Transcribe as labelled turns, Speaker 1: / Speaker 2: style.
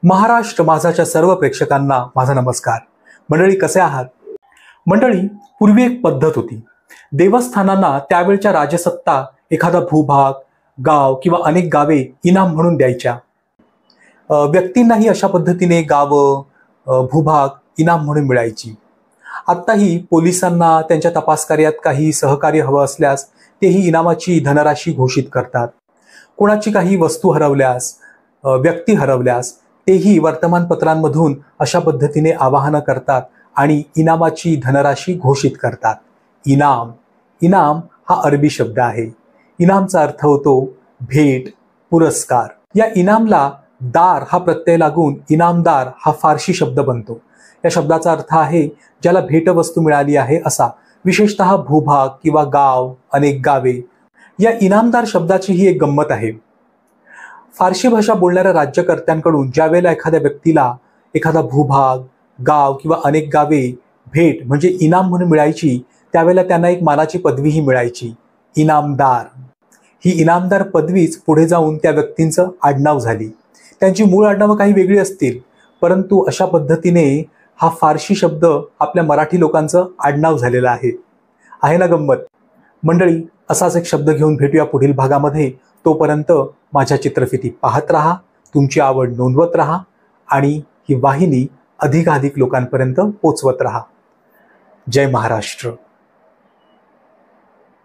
Speaker 1: महाराष्ट्र माझाच्या सर्व प्रेक्षकांना माझा नमस्कार. मंडळी, कसे आहात? मंडळी, पूर्वी एक पद्धत होती. देवस्थानांना त्यावेळच्या राजसत्ता एखादा भूभाग, गाव किंवा अनेक गावे इनाम म्हणून द्यायच्या. व्यक्तींनाही अशा पद्धतीने गावं, भूभाग इनाम म्हणून मिळायची. आत्ताही पोलिसांना त्यांच्या तपास कार्यात काही सहकार्य हवं असल्यास तेही इनामाची धनराशी घोषित करतात. कोणाची काही वस्तू हरवल्यास, व्यक्ती हरवल्यास तेही वर्तमानपत्रांमधून अशा पद्धतीने आवाहनं करतात आणि इनामाची धनराशी घोषित करतात. इनाम हा अरबी शब्द आहे. इनामचा अर्थ होतो भेट, पुरस्कार. या इनामला दार हा प्रत्यय लागून इनामदार हा फारसी शब्द बनतो. या शब्दाचा अर्थ आहे ज्याला भेटवस्तू मिळाली आहे असा. विशेषतः भूभाग किंवा गाव, अनेक गावे. या इनामदार शब्दाची ही एक गंमत आहे. फारसी भाषा बोलणाऱ्या राज्यकर्त्यांकडून ज्या वेळेला एखाद्या व्यक्तीला एखादा भूभाग, गाव किंवा अनेक गावे भेट म्हणजे इनाम म्हणून मिळायची, त्यावेळेला त्यांना एक मानाची पदवीही मिळायची, इनामदार. ही इनामदार पदवीच पुढे जाऊन त्या व्यक्तींचं आडनाव झाली. त्यांची मूळ आडनावं काही वेगळी असतील, परंतु अशा पद्धतीने हा फारसी शब्द आपल्या मराठी लोकांचं आडनाव झालेलं आहे ना गंमत? मंडळी, असाच एक शब्द घेऊन भेटूया पुढील भागामध्ये. तोपर्यंत माझ्या चित्रफिती पाहत राहा, तुमची आवड नोंदवत राहा आणि ही वाहिनी अधिकाधिक लोकांपर्यंत पोचवत राहा. जय महाराष्ट्र.